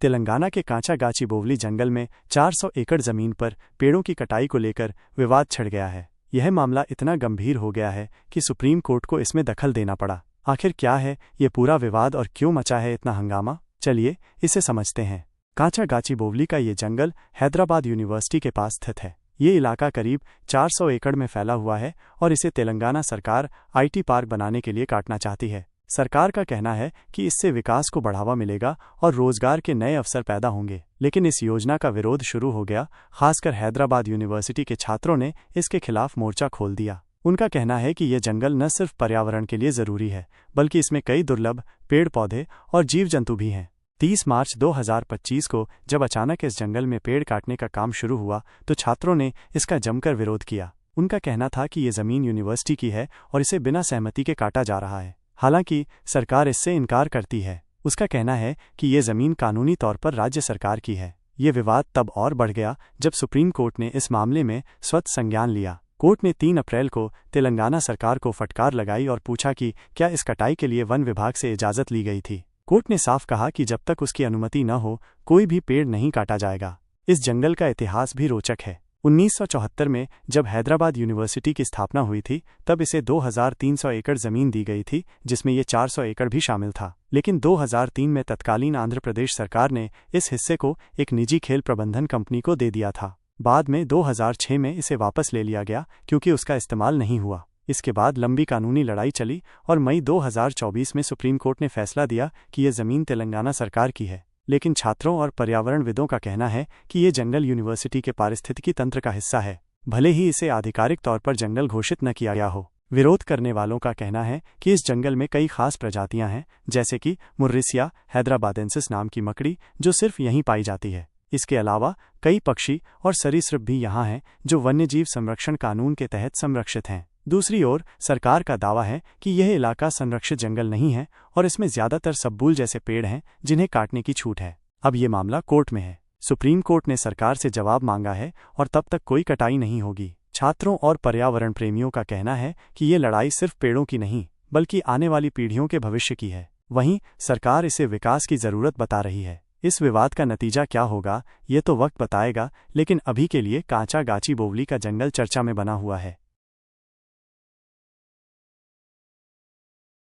तेलंगाना के कांचा बोवली जंगल में 400 एकड़ जमीन पर पेड़ों की कटाई को लेकर विवाद छिड़ गया है। यह मामला इतना गंभीर हो गया है कि सुप्रीम कोर्ट को इसमें दखल देना पड़ा। आखिर क्या है ये पूरा विवाद और क्यों मचा है इतना हंगामा? चलिए इसे समझते हैं। कांचा बोवली का ये जंगल हैदराबाद यूनिवर्सिटी के पास स्थित है। ये इलाका करीब 400 एकड़ में फैला हुआ है और इसे तेलंगाना सरकार IT पार्क बनाने के लिए काटना चाहती है। सरकार का कहना है कि इससे विकास को बढ़ावा मिलेगा और रोजगार के नए अवसर पैदा होंगे। लेकिन इस योजना का विरोध शुरू हो गया। खासकर हैदराबाद यूनिवर्सिटी के छात्रों ने इसके खिलाफ मोर्चा खोल दिया। उनका कहना है कि यह जंगल न सिर्फ पर्यावरण के लिए जरूरी है, बल्कि इसमें कई दुर्लभ पेड़ पौधे और जीव जंतु भी हैं। 30 मार्च 2025 को जब अचानक इस जंगल में पेड़ काटने का काम शुरू हुआ तो छात्रों ने इसका जमकर विरोध किया। उनका कहना था कि ये जमीन यूनिवर्सिटी की है और इसे बिना सहमति के काटा जा रहा है। हालांकि सरकार इससे इनकार करती है। उसका कहना है कि ये जमीन कानूनी तौर पर राज्य सरकार की है। ये विवाद तब और बढ़ गया जब सुप्रीम कोर्ट ने इस मामले में स्वतः संज्ञान लिया। कोर्ट ने 3 अप्रैल को तेलंगाना सरकार को फटकार लगाई और पूछा कि क्या इस कटाई के लिए वन विभाग से इजाजत ली गई थी। कोर्ट ने साफ कहा कि जब तक उसकी अनुमति न हो कोई भी पेड़ नहीं काटा जाएगा। इस जंगल का इतिहास भी रोचक है। 1974 में जब हैदराबाद यूनिवर्सिटी की स्थापना हुई थी तब इसे 2300 एकड़ जमीन दी गई थी, जिसमें ये 400 एकड़ भी शामिल था। लेकिन 2003 में तत्कालीन आंध्र प्रदेश सरकार ने इस हिस्से को एक निजी खेल प्रबंधन कंपनी को दे दिया था। बाद में 2006 में इसे वापस ले लिया गया क्योंकि उसका इस्तेमाल नहीं हुआ। इसके बाद लंबी कानूनी लड़ाई चली और मई 2024 में सुप्रीम कोर्ट ने फैसला दिया कि यह जमीन तेलंगाना सरकार की है। लेकिन छात्रों और पर्यावरणविदों का कहना है कि ये जंगल यूनिवर्सिटी के पारिस्थितिकी तंत्र का हिस्सा है, भले ही इसे आधिकारिक तौर पर जंगल घोषित न किया गया हो। विरोध करने वालों का कहना है कि इस जंगल में कई खास प्रजातियां हैं, जैसे कि मुर्रिसिया हैदराबादेंसिस नाम की मकड़ी जो सिर्फ यहीं पाई जाती है। इसके अलावा कई पक्षी और सरीसृप भी यहाँ हैं जो वन्यजीव संरक्षण कानून के तहत संरक्षित हैं। दूसरी ओर सरकार का दावा है कि यह इलाका संरक्षित जंगल नहीं है और इसमें ज्यादातर सब्बूल जैसे पेड़ हैं जिन्हें काटने की छूट है। अब ये मामला कोर्ट में है। सुप्रीम कोर्ट ने सरकार से जवाब मांगा है और तब तक कोई कटाई नहीं होगी। छात्रों और पर्यावरण प्रेमियों का कहना है कि ये लड़ाई सिर्फ पेड़ों की नहीं बल्कि आने वाली पीढ़ियों के भविष्य की है। वहीं सरकार इसे विकास की जरूरत बता रही है। इस विवाद का नतीजा क्या होगा ये तो वक्त बताएगा, लेकिन अभी के लिए कांचा बोवली का जंगल चर्चा में बना हुआ है।